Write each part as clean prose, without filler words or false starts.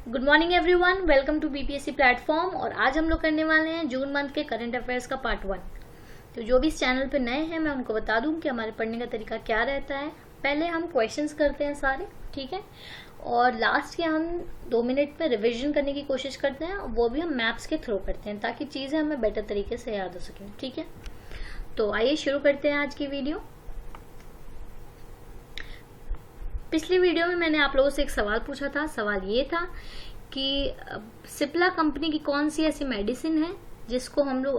Good morning everyone, welcome to BPSC platform. और आज हम लोग करने वाले हैं जून मंथ के करंट अफेयर्स का पार्ट 1। तो जो भी इस चैनल पे नए हैं मैं उनको बता दूं कि हमारे पढ़ने का तरीका क्या रहता है। पहले हम क्वेश्चंस करते हैं सारे, ठीक है, और लास्ट के हम 2 मिनट में रिविजन करने की कोशिश करते हैं, वो भी हम मैप्स के थ्रू करते हैं ताकि चीज़ें हमें बेटर तरीके से याद हो सकें, ठीक है। तो आइए शुरू करते हैं आज की वीडियो। पिछली वीडियो में मैंने आप लोगों से एक सवाल पूछा था। सवाल ये था कि सिप्ला कंपनी की कौन सी ऐसी मेडिसिन है जिसको हम लोग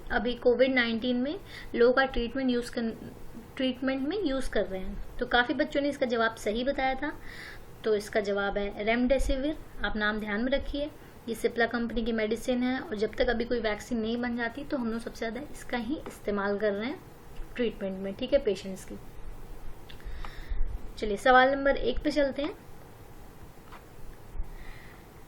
अभी कोविड-19 में लोगों का ट्रीटमेंट में यूज़ कर रहे हैं। तो काफ़ी बच्चों ने इसका जवाब सही बताया था। तो इसका जवाब है रेमडेसिविर। आप नाम ध्यान में रखिए, ये सिप्ला कंपनी की मेडिसिन है और जब तक अभी कोई वैक्सीन नहीं बन जाती तो हम लोग सबसे ज़्यादा इसका ही इस्तेमाल कर रहे हैं ट्रीटमेंट में, ठीक है, पेशेंट्स की। चलिए सवाल नंबर 1 पे चलते हैं।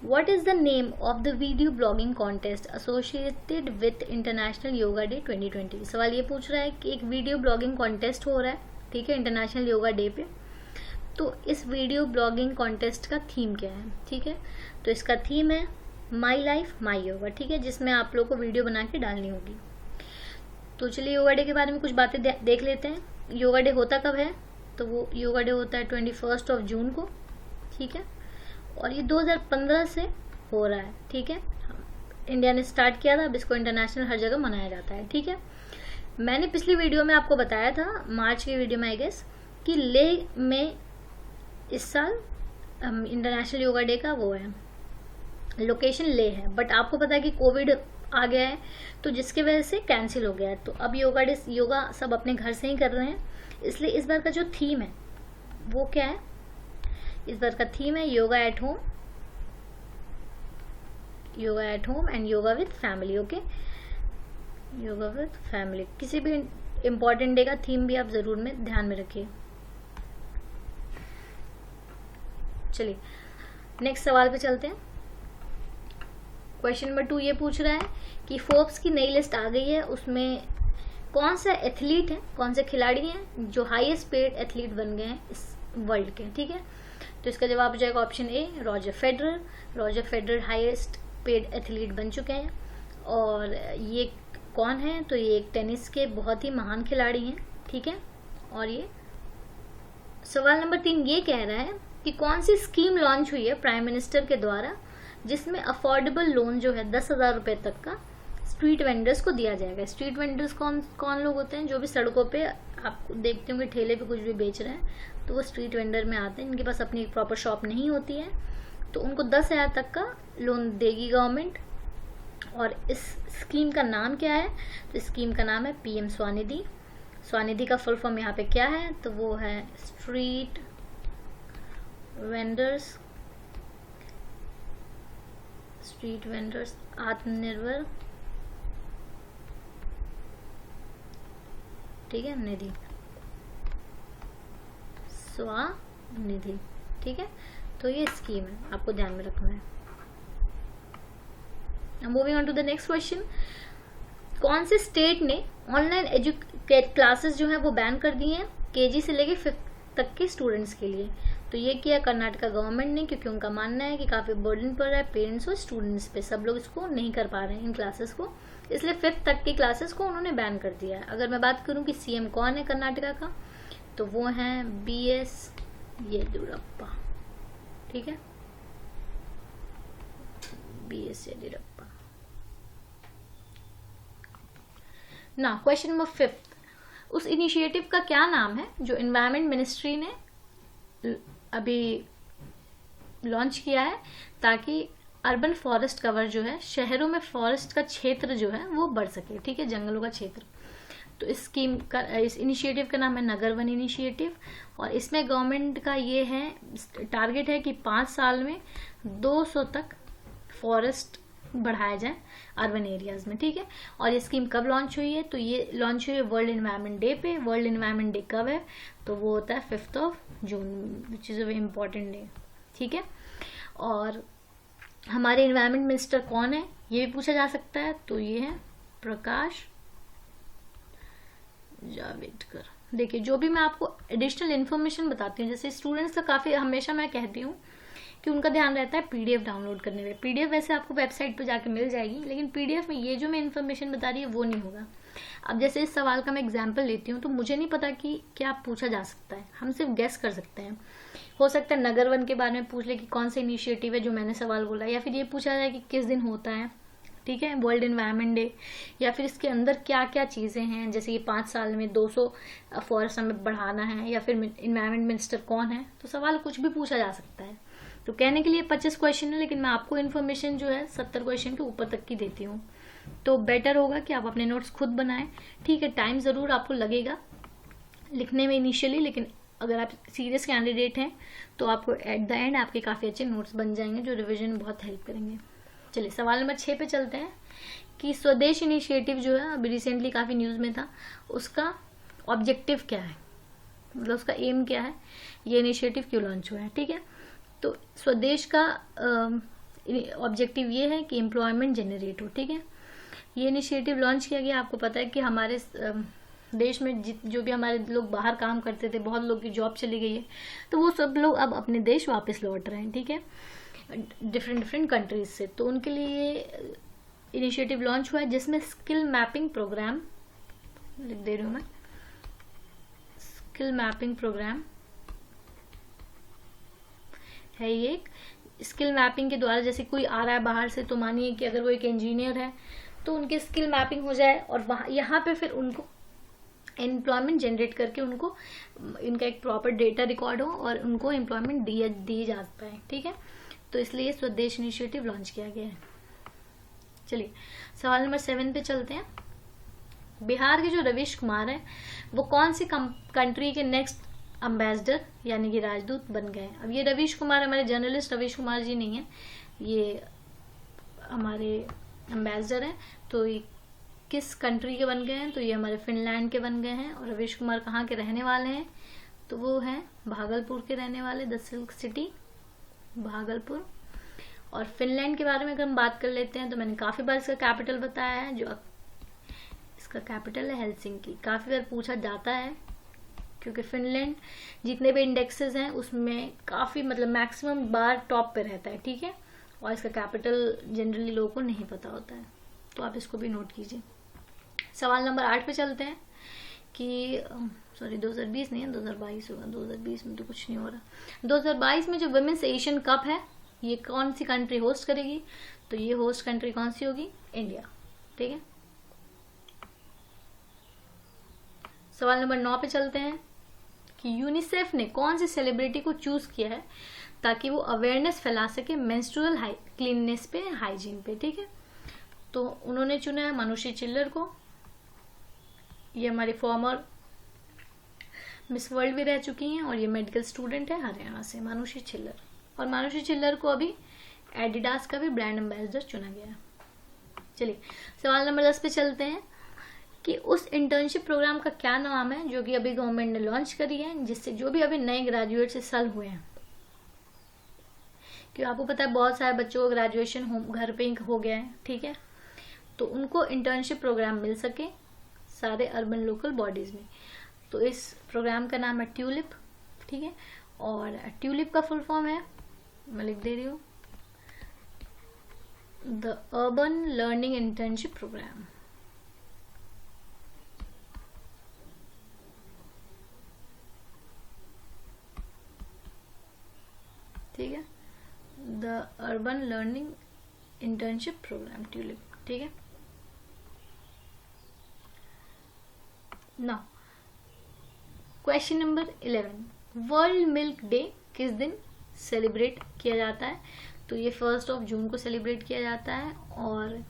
What is the name of the video blogging contest associated with International Yoga Day 2020? सवाल ये पूछ रहा है कि एक वीडियो ब्लॉगिंग कॉन्टेस्ट हो रहा है, ठीक है, इंटरनेशनल योगा डे पे। तो इस वीडियो ब्लॉगिंग कॉन्टेस्ट का थीम क्या है, ठीक है। तो इसका थीम है माई लाइफ माई योगा, ठीक है, जिसमें आप लोग को वीडियो बना के डालनी होगी। तो चलिए योगा डे के बारे में कुछ बातें देख लेते हैं। योगा डे होता कब है? तो वो योगा डे होता है 21 जून को, ठीक है, और ये 2015 से हो रहा है, ठीक है। इंडिया ने स्टार्ट किया था, अब इसको इंटरनेशनल हर जगह मनाया जाता है, ठीक है। मैंने पिछली वीडियो में आपको बताया था, मार्च की वीडियो में आई गेस, कि लेह में इस साल इंटरनेशनल योगा डे का वो है, लोकेशन लेह है। बट आपको पता है कि कोविड आ गया है तो जिसकी वजह से कैंसिल हो गया है। तो अब योगा सब अपने घर से ही कर रहे हैं। इसलिए इस बार का जो थीम है वो क्या है? इस बार का थीम है yoga at home, yoga at home and yoga with family, okay, yoga with family. किसी भी इंपॉर्टेंट डे का थीम भी आप जरूर में ध्यान में रखिए। चलिए नेक्स्ट सवाल पे चलते हैं। क्वेश्चन नंबर 2 ये पूछ रहा है कि फोर्ब्स की नई लिस्ट आ गई है, उसमें कौन सा एथलीट है, कौन से खिलाड़ी हैं जो हाईएस्ट पेड एथलीट बन गए हैं इस वर्ल्ड के, ठीक है। तो इसका जवाब हो जाएगा option A, Roger Federer. Roger Federer highest paid athlete बन चुके हैं। और ये कौन है? तो ये एक टेनिस के बहुत ही महान खिलाड़ी हैं, ठीक है। और ये सवाल नंबर 3 ये कह रहा है कि कौन सी स्कीम लॉन्च हुई है प्राइम मिनिस्टर के द्वारा जिसमें अफोर्डेबल लोन जो है 10,000 रुपये तक का स्ट्रीट वेंडर्स को दिया जाएगा। स्ट्रीट वेंडर्स कौन लोग होते हैं? जो भी सड़कों पे आप देखते होंगे ठेले पे कुछ भी बेच रहे हैं तो वो स्ट्रीट वेंडर में आते हैं। इनके पास अपनी प्रॉपर शॉप नहीं होती है, तो उनको 10,000 तक का लोन देगी गवर्नमेंट। और इस स्कीम का नाम क्या है? तो स्कीम का नाम है पीएम स्वनिधि। स्वनिधि का फुल फॉर्म यहाँ पे क्या है? तो वो है स्ट्रीट वेंडर्स आत्मनिर्भर, ठीक है, निधि, स्वनिधि, ठीक है। तो ये स्कीम है, आपको ध्यान में रखना है। Moving on to the next question. कौन से स्टेट ने ऑनलाइन एजुकेट क्लासेस जो है वो बैन कर दी हैं केजी से लेके 5th तक के स्टूडेंट्स के लिए? तो ये किया कर्नाटका गवर्नमेंट ने, क्योंकि उनका मानना है कि काफ़ी बर्डन पड़ रहा है पेरेंट्स और स्टूडेंट्स पे, सब लोग इसको नहीं कर पा रहे हैं इन क्लासेस को, इसलिए 5th तक की क्लासेस को उन्होंने बैन कर दिया है। अगर मैं बात करूं कि सीएम कौन है कर्नाटका का, तो वो हैं BS येदियुरप्पा, ठीक है, BS येदियुरप्पा। ना क्वेश्चन नंबर 5, उस इनिशिएटिव का क्या नाम है जो एनवायरमेंट मिनिस्ट्री ने अभी लॉन्च किया है ताकि अर्बन फॉरेस्ट कवर जो है, शहरों में फॉरेस्ट का क्षेत्र जो है वो बढ़ सके, ठीक है, जंगलों का क्षेत्र। तो इस इनिशिएटिव का नाम है नगर वन इनिशिएटिव। और इसमें गवर्नमेंट का ये है टारगेट है कि 5 साल में 200 तक फॉरेस्ट बढ़ाया जाए अर्बन एरियाज में, ठीक है। और ये स्कीम कब लॉन्च हुई है? तो ये लॉन्च हुई है वर्ल्ड एनवायरनमेंट डे पे। वर्ल्ड एनवायरनमेंट डे कब है? तो वो होता है 5 June, which is a very important day, ठीक है। और हमारे एनवायरनमेंट मिनिस्टर कौन है ये भी पूछा जा सकता है। तो ये है प्रकाश जावड़ेकर। देखिए जो भी मैं आपको एडिशनल इन्फॉर्मेशन बताती हूँ, जैसे स्टूडेंट्स का काफ़ी हमेशा मैं कहती हूँ कि उनका ध्यान रहता है पीडीएफ डाउनलोड करने में। पीडीएफ वैसे आपको वेबसाइट पर जाके मिल जाएगी, लेकिन पीडीएफ में ये जो मैं इन्फॉर्मेशन बता रही है वो नहीं होगा। अब जैसे इस सवाल का मैं एग्जाम्पल लेती हूँ, तो मुझे नहीं पता कि क्या पूछा जा सकता है, हम सिर्फ गेस कर सकते हैं। हो सकता है नगर वन के बारे में पूछ ले कि कौन सा इनिशिएटिव है जो मैंने सवाल बोला, या फिर ये पूछा जाए कि किस दिन होता है, ठीक है, वर्ल्ड एनवायरनमेंट डे, या फिर इसके अंदर क्या क्या चीज़ें हैं, जैसे ये 5 साल में 200 फॉरेस्ट हमें बढ़ाना है, या फिर इन्वायरमेंट मिनिस्टर कौन है। तो सवाल कुछ भी पूछा जा सकता है। तो कहने के लिए 25 क्वेश्चन है, लेकिन मैं आपको इन्फॉर्मेशन जो है 70 क्वेश्चन के ऊपर तक की देती हूँ। तो बेटर होगा कि आप अपने नोट्स खुद बनाएं। ठीक है, टाइम ज़रूर आपको लगेगा लिखने में इनिशियली, लेकिन अगर आप सीरियस कैंडिडेट हैं तो आपको एट द एंड आपके काफ़ी अच्छे नोट्स बन जाएंगे जो रिवीजन में बहुत हेल्प करेंगे। चलिए सवाल नंबर 6 पे चलते हैं कि स्वदेश इनिशिएटिव जो है अभी रिसेंटली काफ़ी न्यूज़ में था, उसका ऑब्जेक्टिव क्या है, मतलब उसका एम क्या है, ये इनिशिएटिव क्यों लॉन्च हुआ है। ठीक है, तो स्वदेश का ऑब्जेक्टिव ये है कि एम्प्लॉयमेंट जनरेट हो। ठीक है, ये इनिशिएटिव लॉन्च किया गया, आपको पता है कि हमारे देश में जो भी हमारे लोग बाहर काम करते थे, बहुत लोग की जॉब चली गई है, तो वो सब लोग अब अपने देश वापस लौट रहे हैं। ठीक है, डिफरेंट कंट्रीज से। तो उनके लिए इनिशिएटिव लॉन्च हुआ है जिसमें स्किल मैपिंग प्रोग्राम लिख दे रही हूँ मैं, स्किल मैपिंग प्रोग्राम है। ये एक स्किल मैपिंग के द्वारा, जैसे कोई आ रहा है बाहर से, तो मानिए कि अगर वो एक इंजीनियर है तो उनकी स्किल मैपिंग हो जाए और वहाँ यहाँ पे फिर उनको एम्प्लॉयमेंट जनरेट करके उनको इनका एक प्रॉपर डेटा रिकॉर्ड हो और उनको एम्प्लॉयमेंट दी जा पाए। ठीक है, तो इसलिए स्वदेश इनिशिएटिव लॉन्च किया गया है। चलिए सवाल नंबर 7 पे चलते हैं। बिहार के जो रवीश कुमार है वो कौन सी कंट्री के नेक्स्ट एम्बेसडर यानी कि राजदूत बन गए। अब ये रवीश कुमार हमारे जर्नलिस्ट रवीश कुमार जी नहीं है, ये हमारे एम्बेसडर हैं। तो ये किस कंट्री के बन गए हैं, तो ये हमारे फिनलैंड के बन गए हैं। और रवीश कुमार कहाँ के रहने वाले हैं, तो वो हैं भागलपुर के रहने वाले, द सिल्क सिटी भागलपुर। और फिनलैंड के बारे में अगर हम बात कर लेते हैं तो मैंने काफ़ी बार इसका कैपिटल बताया है, जो इसका कैपिटल है हेलसिंकी। काफ़ी बार पूछा जाता है क्योंकि फिनलैंड जितने भी इंडेक्सेस हैं उसमें काफ़ी मतलब मैक्सिमम बार टॉप पे रहता है। ठीक है, और इसका कैपिटल जनरली लोगों को नहीं पता होता है, तो आप इसको भी नोट कीजिए। सवाल नंबर 8 पे चलते हैं कि सॉरी 2020 नहीं है, 2022 होगा। 2020 में तो कुछ नहीं हो रहा। 2022 में जो वुमेन्स एशियन कप है ये कौन सी कंट्री होस्ट करेगी, तो ये होस्ट कंट्री कौन सी होगी, इंडिया। ठीक है, सवाल नंबर 9 पे चलते हैं कि यूनिसेफ ने कौन सी सेलिब्रिटी को चूज किया है ताकि वो अवेयरनेस फैला सके मेंस्ट्रुअल क्लीननेस पे, हाइजीन पे। ठीक है, तो उन्होंने चुना है मानुषी चिल्लर को। ये हमारी फॉर्मर मिस वर्ल्ड भी रह चुकी हैं और ये मेडिकल स्टूडेंट है हरियाणा से, मानुषी चिल्लर। और मानुषी चिल्लर को अभी एडिडास का भी ब्रांड एम्बेसडर चुना गया है। चलिए सवाल नंबर 10 पे चलते हैं कि उस इंटर्नशिप प्रोग्राम का क्या नाम है जो कि अभी गवर्नमेंट ने लॉन्च करी है, जिससे जो भी अभी नए ग्रेजुएट से सल हुए हैं, क्योंकि आपको पता है बहुत सारे बच्चों को ग्रेजुएशन घर पे ही हो गया है। ठीक है, तो उनको इंटर्नशिप प्रोग्राम मिल सके सारे अर्बन लोकल बॉडीज में। तो इस प्रोग्राम का नाम है ट्यूलिप। ठीक है, और ट्यूलिप का फुल फॉर्म है, मैं लिख दे रही हूँ, the urban learning internship programme. ठीक है, the urban learning internship programme TULIP. ठीक है, now question number 11, world milk day किस दिन सेलिब्रेट किया जाता है, तो ये 1 जून को सेलिब्रेट किया जाता है। और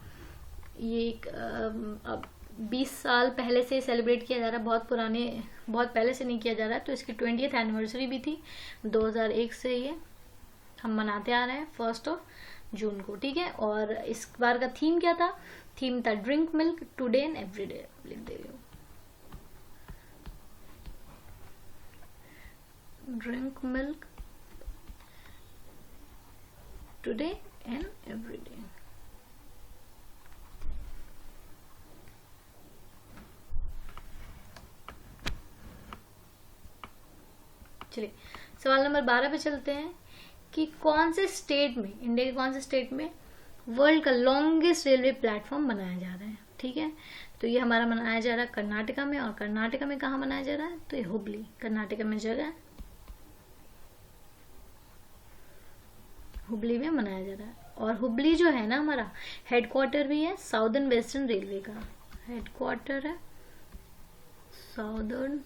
ये एक अब 20 साल पहले से सेलिब्रेट किया जा रहा है, बहुत पहले से नहीं किया जा रहा है। तो इसकी 20th एनिवर्सरी भी थी 2001 से, ये हम मनाते आ रहे हैं 1 जून को। ठीक है, और इस बार का थीम क्या था, थीम था drink milk today and everyday. लिख दे रही हूँ, drink milk today and everyday. चलिए सवाल नंबर 12 पे चलते हैं कि कौन से स्टेट में, इंडिया के कौन से स्टेट में वर्ल्ड का लॉन्गेस्ट रेलवे प्लेटफॉर्म बनाया जा रहा है। ठीक है, तो ये हमारा बनाया जा रहा है कर्नाटका में। और कर्नाटका में कहाँ बनाया जा रहा है, तो ये हुबली कर्नाटका में जगह है, हुबली में बनाया जा रहा है। और हुबली जो है ना हमारा हेडक्वार्टर भी है साउदर्न वेस्टर्न रेलवे का, हेडक्वार्टर है साउदर्न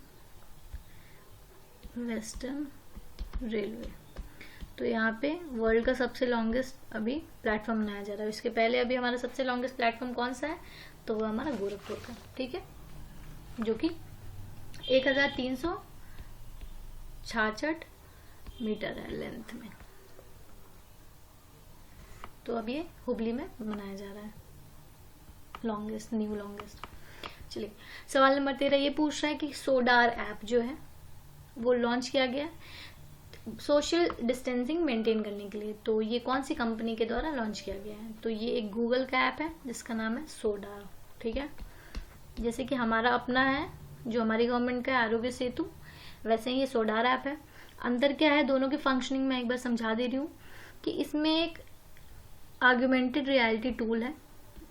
वेस्टर्न रेलवे। तो यहाँ पे वर्ल्ड का सबसे लॉन्गेस्ट अभी प्लेटफॉर्म बनाया जा रहा है। इसके पहले अभी हमारा सबसे लॉन्गेस्ट प्लेटफॉर्म कौन सा है, तो वो हमारा गोरखपुर का। ठीक है, जो कि 1366 मीटर है लेंथ में। तो अब ये हुबली में बनाया जा रहा है लॉन्गेस्ट, न्यू लॉन्गेस्ट। चलिए सवाल नंबर 13 ये पूछ रहा है कि सोडार ऐप जो है वो लॉन्च किया गया सोशल डिस्टेंसिंग मेंटेन करने के लिए। तो ये कौन सी कंपनी के द्वारा लॉन्च किया गया है, तो ये एक गूगल का ऐप है जिसका नाम है सोडार। ठीक है, जैसे कि हमारा अपना है जो हमारी गवर्नमेंट का है आरोग्य सेतु, वैसे ही ये सोडार ऐप है। अंतर क्या है दोनों की फंक्शनिंग में एक बार समझा दे रही हूँ कि इसमें एक आर्गुमेंटेड रियलिटी टूल है,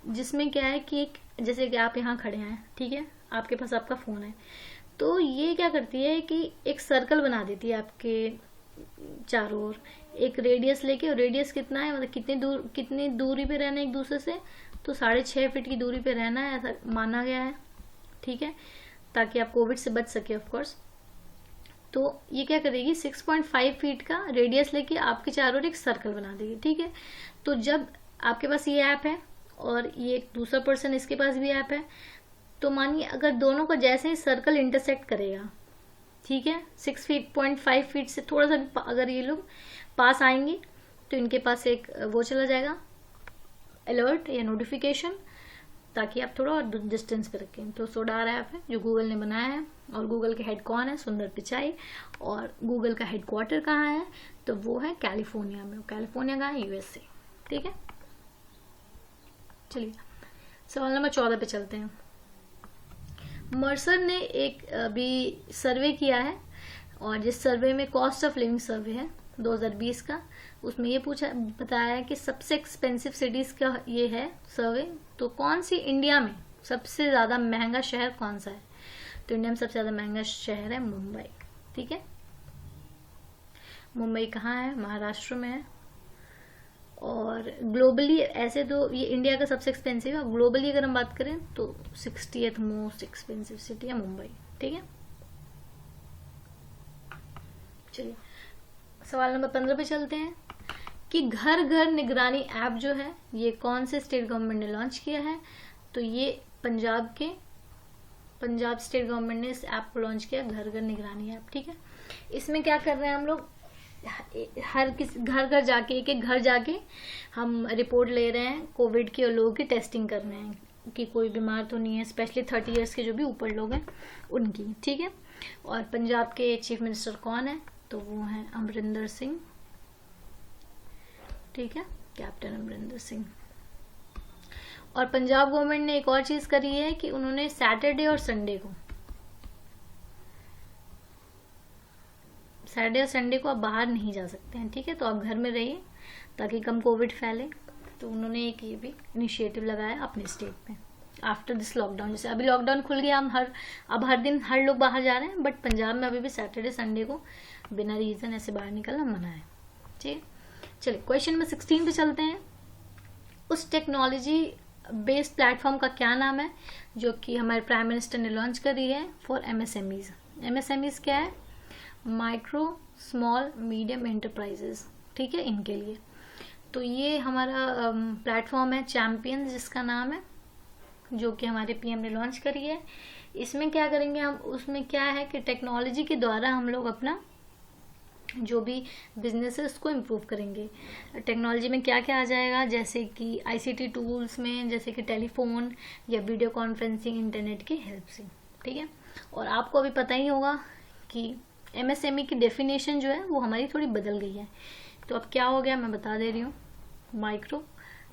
जिसमें क्या है कि एक, जैसे कि आप यहाँ खड़े हैं, ठीक है, आपके पास आपका फोन है, तो ये क्या करती है कि एक सर्कल बना देती है आपके चारों ओर, एक रेडियस लेके। और रेडियस कितना है, मतलब कितनी दूरी पे रहना है एक दूसरे से, तो 6.5 फीट की दूरी पे रहना है, ऐसा माना गया है। ठीक है, ताकि आप कोविड से बच सके ऑफ कोर्स। तो ये क्या करेगी, 6.5 फीट का रेडियस लेके आपके चारों ओर एक सर्कल बना देगी। ठीक है, तो जब आपके पास ये ऐप है और ये एक दूसरा पर्सन इसके पास भी ऐप है, तो मानिए अगर दोनों का जैसे ही सर्कल इंटरसेक्ट करेगा, ठीक है, 6.5 फीट से थोड़ा सा भी अगर ये लोग पास आएंगे, तो इनके पास एक वो चला जाएगा अलर्ट या नोटिफिकेशन, ताकि आप थोड़ा और डिस्टेंस पे रखें। तो सोडार ऐप है जो गूगल ने बनाया है, और गूगल के हेड कौन है, सुंदर पिचाई। और गूगल का हेडक्वार्टर कहाँ है, तो वो है कैलिफोर्निया में। कैलिफोर्निया कहाँ है, यूएसए। ठीक है, चलिए सवाल नंबर 14 पे चलते हैं। मर्सर ने एक अभी सर्वे किया है, और जिस सर्वे में कॉस्ट ऑफ लिविंग सर्वे है 2020 का, उसमें ये बताया है कि सबसे एक्सपेंसिव सिटीज का ये है सर्वे। तो कौन सी इंडिया में सबसे ज्यादा महंगा शहर कौन सा है, तो इंडिया में सबसे ज्यादा महंगा शहर है मुंबई। ठीक है, मुंबई कहाँ है, महाराष्ट्र में है। और ग्लोबली ऐसे तो ये इंडिया का सबसे एक्सपेंसिव है, ग्लोबली अगर हम बात करें तो 60th मोस्ट एक्सपेंसिव सिटी है मुंबई। ठीक है, चलिए सवाल नंबर 15 पे चलते हैं कि घर घर निगरानी ऐप जो है ये कौन से स्टेट गवर्नमेंट ने लॉन्च किया है, तो ये पंजाब स्टेट गवर्नमेंट ने इस ऐप को लॉन्च किया, घर घर निगरानी ऐप। ठीक है, इसमें क्या कर रहे हैं हम लोग, हर किसी घर घर जाके, एक एक घर जाके हम रिपोर्ट ले रहे हैं कोविड की, और लोगों की टेस्टिंग कर रहे हैं कि कोई बीमार तो नहीं है, स्पेशली 30 ईयर्स के जो भी ऊपर लोग हैं उनकी। ठीक है, और पंजाब के चीफ मिनिस्टर कौन है, तो वो हैं अमरिंदर सिंह। ठीक है, कैप्टन अमरिंदर सिंह। और पंजाब गवर्नमेंट ने एक और चीज करी है कि उन्होंने सैटरडे और संडे और संडे को आप बाहर नहीं जा सकते हैं। ठीक है, तो आप घर में रहिए ताकि कम कोविड फैले। तो उन्होंने एक ये भी इनिशिएटिव लगाया अपने स्टेट में आफ्टर दिस लॉकडाउन। जैसे अभी लॉकडाउन खुल गया, अब हर दिन हर लोग बाहर जा रहे हैं, बट पंजाब में अभी भी सैटरडे संडे को बिना रीजन ऐसे बाहर निकलना मना है। ठीक है, चलिए क्वेश्चन नंबर 16 पे चलते हैं। उस टेक्नोलॉजी बेस्ड प्लेटफॉर्म का क्या नाम है जो कि हमारे प्राइम मिनिस्टर ने लॉन्च करी है फॉर एमएसएमईज। एमएसएमईज क्या है, माइक्रो स्मॉल मीडियम एंटरप्राइजेस। ठीक है, इनके लिए तो ये हमारा प्लेटफॉर्म है चैंपियन जिसका नाम है, जो कि हमारे पीएम ने लॉन्च करी है। इसमें क्या करेंगे हम, उसमें क्या है कि टेक्नोलॉजी के द्वारा हम लोग अपना जो भी बिजनेस है उसको इम्प्रूव करेंगे। टेक्नोलॉजी में क्या क्या आ जाएगा, जैसे कि आईसीटी टूल्स में, जैसे कि टेलीफोन या वीडियो कॉन्फ्रेंसिंग, इंटरनेट की हेल्प से। ठीक है, और आपको अभी पता ही होगा कि एमएसएमई की डेफिनेशन जो है वो हमारी थोड़ी बदल गई है। तो अब क्या हो गया मैं बता दे रही हूँ, माइक्रो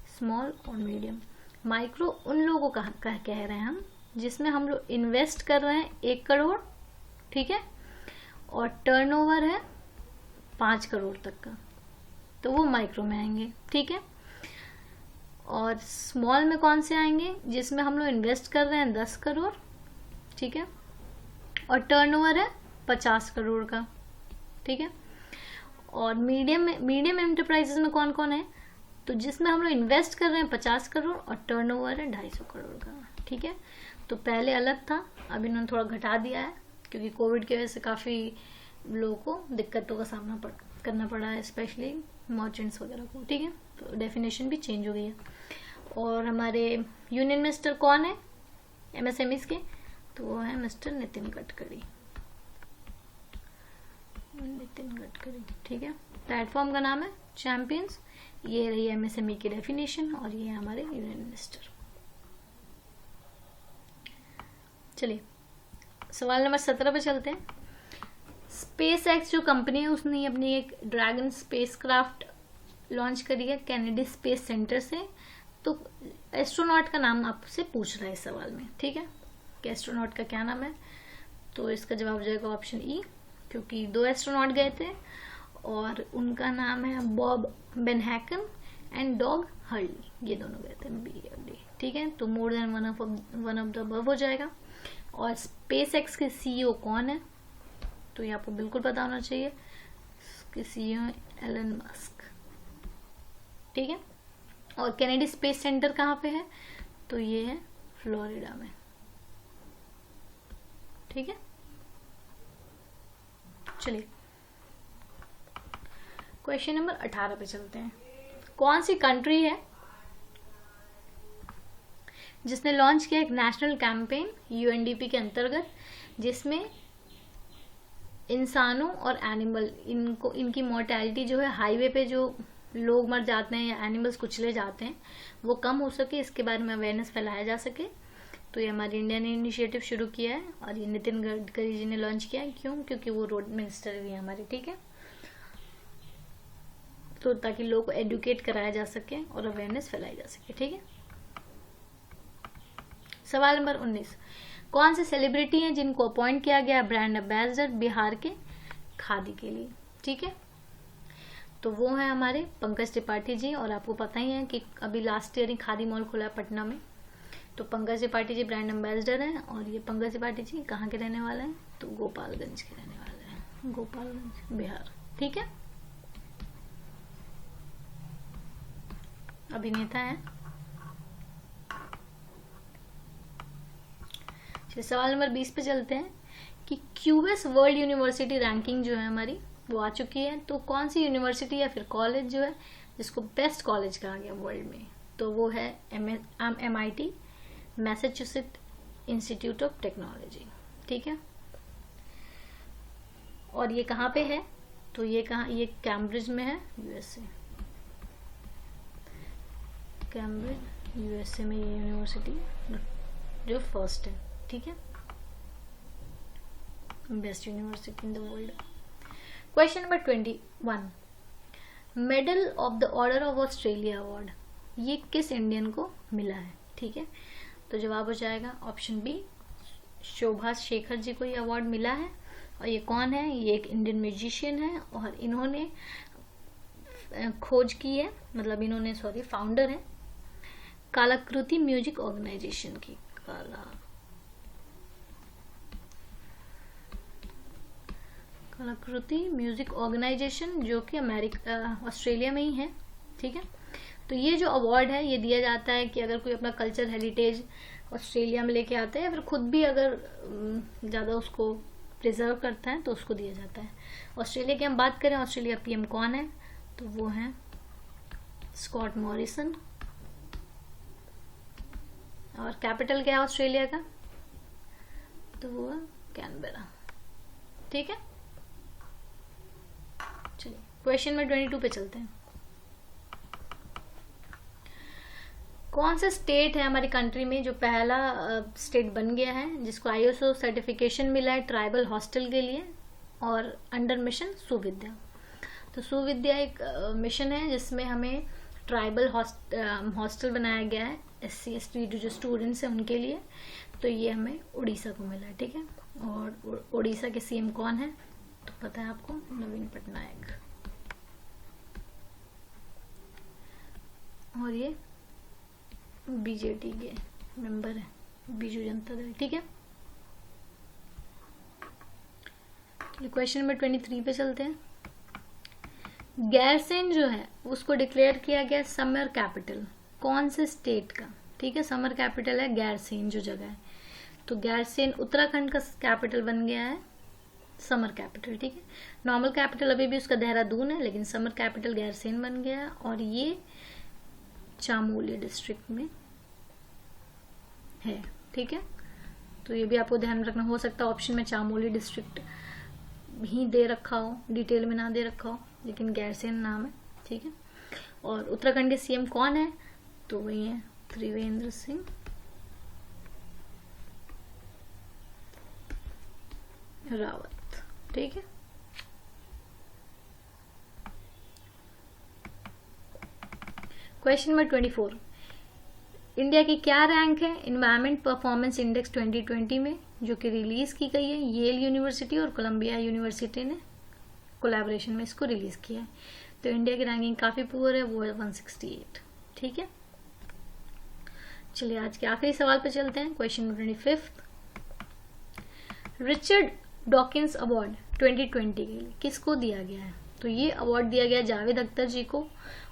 स्मॉल और मीडियम। माइक्रो उन लोगों को कह रहे हैं हम जिसमें हम लोग इन्वेस्ट कर रहे हैं 1 करोड़, ठीक है, और टर्नओवर है 5 करोड़ तक का। तो वो माइक्रो में आएंगे, ठीक है। और स्मॉल में कौन से आएंगे, जिसमें हम लोग इन्वेस्ट कर रहे हैं 10 करोड़, ठीक है, और टर्नओवर है 50 करोड़ का, ठीक है। और मीडियम एंटरप्राइजेस में कौन कौन है, तो जिसमें हम लोग इन्वेस्ट कर रहे हैं 50 करोड़ और टर्नओवर है 250 करोड़ का, ठीक है। तो पहले अलग था, अब इन्होंने थोड़ा घटा दिया है, क्योंकि कोविड की वजह से काफ़ी लोगों को दिक्कतों का सामना करना पड़ा है, स्पेशली मर्चेंट्स वगैरह को, ठीक है। तो डेफिनेशन भी चेंज हो गई है। और हमारे यूनियन मिनिस्टर कौन है एमएसएमईज के, तो वो है मिस्टर नितिन गडकरी, ठीक है। प्लेटफॉर्म का नाम है चैंपियंस। ये रही एमएसएमई की डेफिनेशन और ये है हमारे यूनियन मिनिस्टर। चलिए सवाल नंबर 17 पे चलते हैं। स्पेस एक्स जो कंपनी है उसने अपनी एक ड्रैगन स्पेसक्राफ्ट लॉन्च करी है कैनेडी स्पेस सेंटर से। तो एस्ट्रोनॉट का नाम आपसे पूछ रहा है इस सवाल में, ठीक है, कि एस्ट्रोनॉट का क्या नाम है। तो इसका जवाब हो जाएगा ऑप्शन ई, क्योंकि 2 एस्ट्रोनॉट गए थे और उनका नाम है बॉब बेनहैकन एंड डॉग हर्ली, ये दोनों गए थे BFD, ठीक है। तो more than one of the above हो जाएगा। और स्पेस एक्स के CEO कौन है, तो ये आपको बिल्कुल पता होना चाहिए, इसके CEO एलन मस्क, ठीक है। और कैनेडी स्पेस सेंटर कहाँ पे है, तो ये है फ्लोरिडा में, ठीक है। चलिए क्वेश्चन नंबर 18 पे चलते हैं। कौन सी कंट्री है जिसने लॉन्च किया एक नेशनल कैंपेन UNDP के अंतर्गत, जिसमें इंसानों और एनिमल इनकी मोर्टेलिटी जो है, हाईवे पे जो लोग मर जाते हैं या एनिमल्स कुचले जाते हैं, वो कम हो सके, इसके बारे में अवेयरनेस फैलाया जा सके। तो ये हमारी इंडिया ने इनिशिएटिव शुरू किया है और ये नितिन गडकरी जी ने लॉन्च किया है। क्यों, क्योंकि वो रोड मिनिस्टर भी है हमारे, ठीक है। तो ताकि लोगों को एडुकेट कराया जा सके और अवेयरनेस फैलाई जा सके, ठीक है। सवाल नंबर 19, कौन से सेलिब्रिटी हैं जिनको अपॉइंट किया गया ब्रांड एम्बेसडर बिहार के खादी के लिए, ठीक है। तो वो है हमारे पंकज त्रिपाठी जी। और आपको पता ही है कि अभी लास्ट ईयर ही खादी मॉल खुला है पटना में, तो पंकज त्रिपाठी जी ब्रांड एम्बेसडर हैं। और ये पंकज त्रिपाठी जी कहाँ के रहने वाले हैं, तो गोपालगंज के रहने वाले हैं, गोपालगंज बिहार, ठीक है। अभिनेता है। सवाल नंबर 20 पे चलते हैं कि QS वर्ल्ड यूनिवर्सिटी रैंकिंग जो है हमारी वो आ चुकी है। तो कौन सी यूनिवर्सिटी या फिर कॉलेज जो है जिसको बेस्ट कॉलेज कहा गया वर्ल्ड में, तो वो है MIT, Massachusetts institute of technology, ठीक है। और ये कहाँ पे है, तो ये कैम्ब्रिज में है, USA, कैम्ब्रिज USA में ये यूनिवर्सिटी जो फर्स्ट है, ठीक है, best university in the world. Question number 21, medal of the order of Australia award ये किस इंडियन को मिला है, ठीक है। तो जवाब हो जाएगा ऑप्शन बी, शोभा शेखर जी को ये अवार्ड मिला है। और ये कौन है, ये एक इंडियन म्यूजिशियन है और इन्होंने खोज की है, मतलब इन्होंने फाउंडर है कलाकृति म्यूजिक ऑर्गेनाइजेशन की, कलाकृति म्यूजिक ऑर्गेनाइजेशन जो कि ऑस्ट्रेलिया में ही है, ठीक है। तो ये जो अवार्ड है ये दिया जाता है कि अगर कोई अपना कल्चर हेरिटेज ऑस्ट्रेलिया में लेके आता है या फिर खुद भी अगर ज़्यादा उसको प्रिजर्व करता है तो उसको दिया जाता है। ऑस्ट्रेलिया की हम बात करें, ऑस्ट्रेलिया PM कौन है, तो वो है स्कॉट मॉरिसन। और कैपिटल क्या है ऑस्ट्रेलिया का, तो वो है कैनबेरा, ठीक है। चलिए क्वेश्चन में 22 पे चलते हैं। कौन सा स्टेट है हमारी कंट्री में जो पहला स्टेट बन गया है जिसको ISO सर्टिफिकेशन मिला है ट्राइबल हॉस्टल के लिए और अंडर मिशन सुविद्या। तो सुविद्या एक मिशन है जिसमें हमें ट्राइबल हॉस्टल बनाया गया है SC/ST जो स्टूडेंट्स हैं उनके लिए। तो ये हमें उड़ीसा को मिला है, ठीक है। और उड़ीसा के CM कौन है, तो पता है आपको, नवीन पटनायक। और ये बीजेडी के मेंबर है, बीजू जनता दल। ठीक है, क्वेश्चन नंबर 23 पे चलते हैं। गैरसेन जो है उसको डिक्लेयर किया गया समर कैपिटल कौन से स्टेट का? ठीक है, समर कैपिटल है गैरसेन जो जगह है, तो गैरसेन उत्तराखंड का कैपिटल बन गया है समर कैपिटल। ठीक है, नॉर्मल कैपिटल अभी भी उसका देहरादून है, लेकिन समर कैपिटल गैरसेन बन गया है, और ये चामोली डिस्ट्रिक्ट में है। ठीक है, तो ये भी आपको ध्यान रखना, हो सकता है ऑप्शन में चामोली डिस्ट्रिक्ट ही दे रखा हो, डिटेल में ना दे रखा हो, लेकिन गैरसेन नाम है। ठीक है, और उत्तराखंड के सीएम कौन है? तो वही है त्रिवेंद्र सिंह रावत। ठीक है, क्वेश्चन नंबर 24, इंडिया की क्या रैंक है इन्वायरमेंट परफॉर्मेंस इंडेक्स 2020 में, जो कि रिलीज की गई है येल यूनिवर्सिटी और कोलंबिया यूनिवर्सिटी ने कोलैबोरेशन में इसको रिलीज किया है। तो इंडिया की रैंकिंग काफी पुअर है, वो है 168। ठीक है, चलिए आज के आखिरी सवाल पे चलते हैं, question number 25। Richard Dawkins award 2020 के लिए किसको दिया गया है? तो ये अवार्ड दिया गया जावेद अख्तर जी को,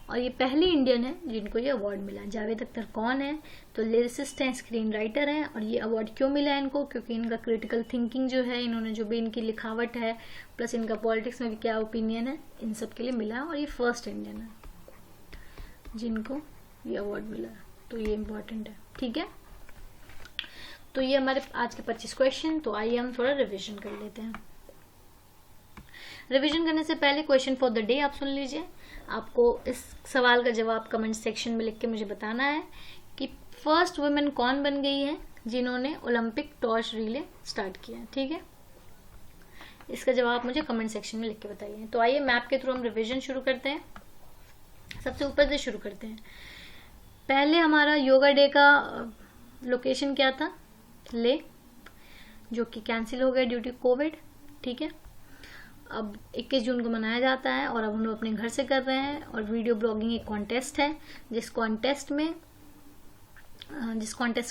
और ये पहले इंडियन है जिनको ये अवार्ड मिला। जावेद अख्तर कौन है? तो लिरिसिस्ट हैं, स्क्रीन राइटर हैं, और ये अवार्ड क्यों मिला है इनको? क्योंकि इनका क्रिटिकल थिंकिंग जो है, इन्होंने जो भी इनकी लिखावट है, प्लस इनका पॉलिटिक्स में भी क्या ओपिनियन है, इन सब के लिए मिला है, और ये फर्स्ट इंडियन है जिनको ये अवार्ड मिला है, तो ये इम्पोर्टेंट है। ठीक है, तो ये हमारे आज के 25 क्वेश्चन। तो आइए हम थोड़ा रिवीजन कर लेते हैं। रिवीजन करने से पहले क्वेश्चन फॉर द डे आप सुन लीजिए। आपको इस सवाल का जवाब कमेंट सेक्शन में लिख के मुझे बताना है कि फर्स्ट वुमेन कौन बन गई है जिन्होंने ओलंपिक टॉर्च रिले स्टार्ट किया। ठीक है, इसका जवाब मुझे कमेंट सेक्शन में लिख के बताइए। तो आइए मैप के थ्रू हम रिवीजन शुरू करते हैं। सबसे ऊपर से शुरू करते हैं। पहले हमारा योगा डे का लोकेशन क्या था? ले, जो कि कैंसिल हो गया ड्यू टू कोविड। ठीक है, अब 21 जून को मनाया जाता है, और अब हम लोग अपने घर से कर रहे हैं, और वीडियो ब्लॉगिंग एक कॉन्टेस्ट है, जिस कॉन्टेस्ट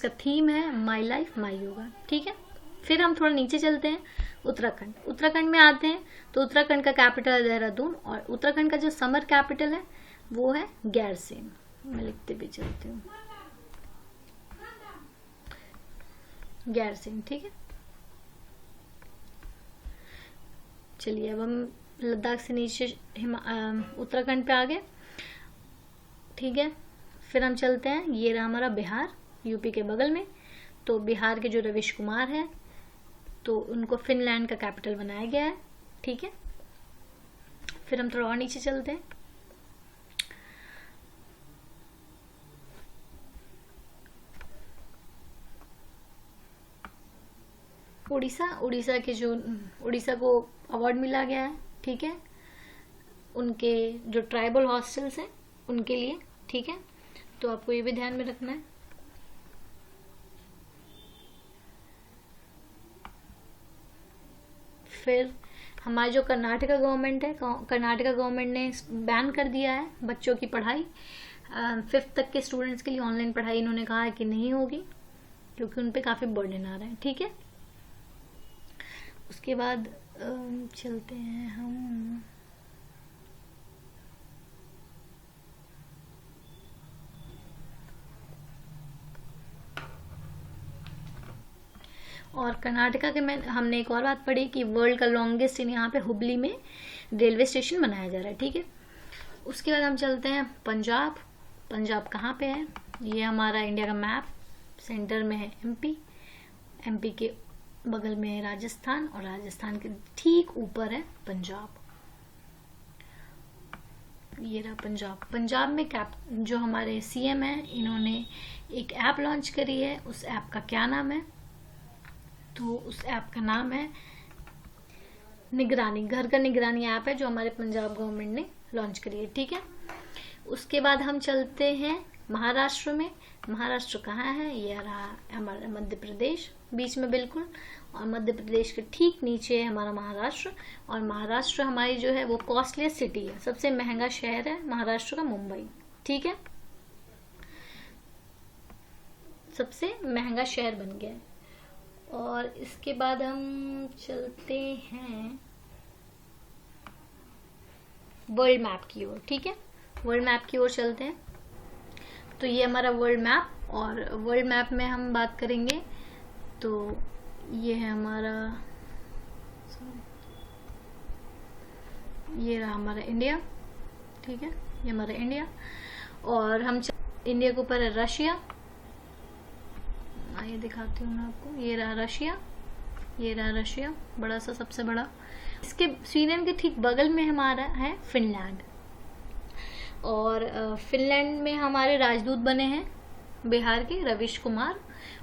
का थीम है माई लाइफ माई योगा। ठीक है, फिर हम थोड़ा नीचे चलते हैं। उत्तराखंड में आते हैं, तो उत्तराखंड का कैपिटल है देहरादून, और उत्तराखंड का जो समर कैपिटल है वो है गैरसेन। मैं लिखते भी चलती हूँ, गैरसेन। ठीक है, चलिए अब हम लद्दाख से नीचे उत्तराखंड पे आ गए। ठीक है, फिर हम चलते हैं, ये रहा हमारा बिहार, यूपी के बगल में। तो बिहार के जो रविश कुमार है, तो उनको फिनलैंड का कैपिटल बनाया गया है। ठीक है, फिर हम थोड़ा और नीचे चलते हैं। उड़ीसा को अवार्ड मिला गया है। ठीक है, उनके जो ट्राइबल हॉस्टल्स हैं उनके लिए। ठीक है, तो आपको ये भी ध्यान में रखना है। फिर हमारी जो कर्नाटका गवर्नमेंट है, कर्नाटका गवर्नमेंट ने बैन कर दिया है बच्चों की पढ़ाई। 5th तक के स्टूडेंट्स के लिए ऑनलाइन पढ़ाई इन्होंने कहा है कि नहीं होगी, क्योंकि उन पे काफी बर्डन आ रहा है। ठीक है, उसके बाद चलते हैं हम और कर्नाटका के में हमने एक और बात पढ़ी कि वर्ल्ड का लॉन्गेस्ट यहाँ पे हुबली में रेलवे स्टेशन बनाया जा रहा है। ठीक है, उसके बाद हम चलते हैं पंजाब। पंजाब कहाँ पे है? ये हमारा इंडिया का मैप, सेंटर में है एमपी के बगल में है राजस्थान, और राजस्थान के ठीक ऊपर है पंजाब। ये रहा पंजाब। पंजाब में जो हमारे सीएम है, इन्होंने एक ऐप लॉन्च करी है। उस ऐप का क्या नाम है? तो उस ऐप का नाम है निगरानी, घर का निगरानी ऐप है, जो हमारे पंजाब गवर्नमेंट ने लॉन्च करी है। ठीक है, उसके बाद हम चलते हैं महाराष्ट्र में। महाराष्ट्र कहाँ है? ये रहा हमारा मध्य प्रदेश, बीच में बिल्कुल, और मध्य प्रदेश के ठीक नीचे है हमारा महाराष्ट्र। और महाराष्ट्र हमारी जो है वो कॉस्टलीस्ट सिटी है, सबसे महंगा शहर है महाराष्ट्र का मुंबई। ठीक है, सबसे महंगा शहर बन गया है। और इसके बाद हम चलते हैं वर्ल्ड मैप की ओर। ठीक है, वर्ल्ड मैप की ओर चलते हैं। तो ये हमारा वर्ल्ड मैप, और वर्ल्ड मैप में हम बात करेंगे तो ये है हमारा, ये रहा हमारा इंडिया। ठीक है, ये हमारा इंडिया, और हम इंडिया के ऊपर है रशिया। ये दिखाती हूँ मैं आपको, ये रहा रशिया, ये रहा रशिया बड़ा सा, सबसे बड़ा। इसके स्वीडन के ठीक बगल में हमारा है फिनलैंड, और फिनलैंड में हमारे राजदूत बने हैं बिहार के रवीश कुमार,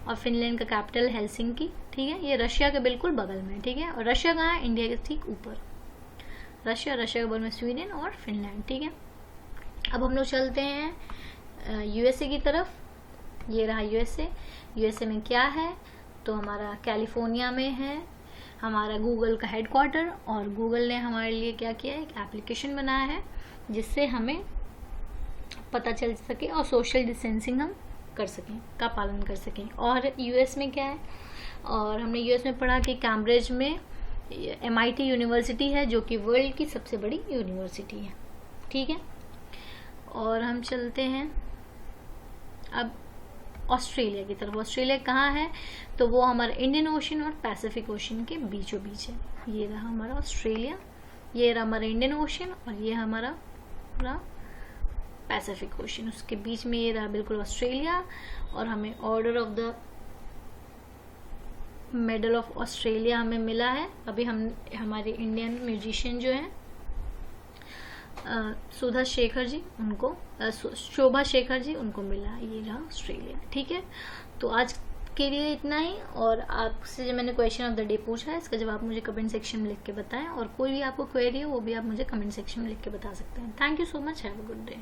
और फिनलैंड का कैपिटल हेलसिंकी। ठीक है, ये रशिया के बिल्कुल बगल में। ठीक है, और रशिया कहाँ है? इंडिया के ठीक ऊपर। रशिया के बगल में स्वीडन और फिनलैंड। ठीक है, अब हम लोग चलते हैं यूएसए की तरफ। ये रहा यूएसए। यूएसए में क्या है? तो हमारा कैलिफोर्निया में है हमारा गूगल का हेडक्वार्टर, और गूगल ने हमारे लिए क्या किया है? एक एप्लीकेशन बनाया है जिससे हमें पता चल सके और सोशल डिस्टेंसिंग हम कर सकें, का पालन कर सकें। और यूएस में क्या है? और हमने यूएस में पढ़ा कि कैम्ब्रिज में MIT यूनिवर्सिटी है, जो कि वर्ल्ड की सबसे बड़ी यूनिवर्सिटी है। ठीक है, और हम चलते हैं अब ऑस्ट्रेलिया की तरफ। ऑस्ट्रेलिया कहाँ है? तो वो हमारा इंडियन ओशन और पैसिफिक ओशन के बीचों बीच है। ये रहा हमारा ऑस्ट्रेलिया, ये रहा हमारा इंडियन ओशन, और ये हमारा पैसिफिक ओशन, उसके बीच में ये रहा बिल्कुल ऑस्ट्रेलिया। और हमें order of the medal of Australia हमें मिला है। अभी हमारे इंडियन म्यूजिशियन जो हैं सुधा शेखर जी, उनको शोभा शेखर जी, उनको मिला। ये रहा ऑस्ट्रेलिया। ठीक है, तो आज के लिए इतना ही। और आपसे जो मैंने क्वेश्चन ऑफ द डे पूछा है, इसका जवाब मुझे कमेंट सेक्शन में लिख के बताएं, और कोई भी आपको क्वेरी हो वो भी आप मुझे कमेंट सेक्शन में लिख के बता सकते हैं। Thank you so much, have a good day.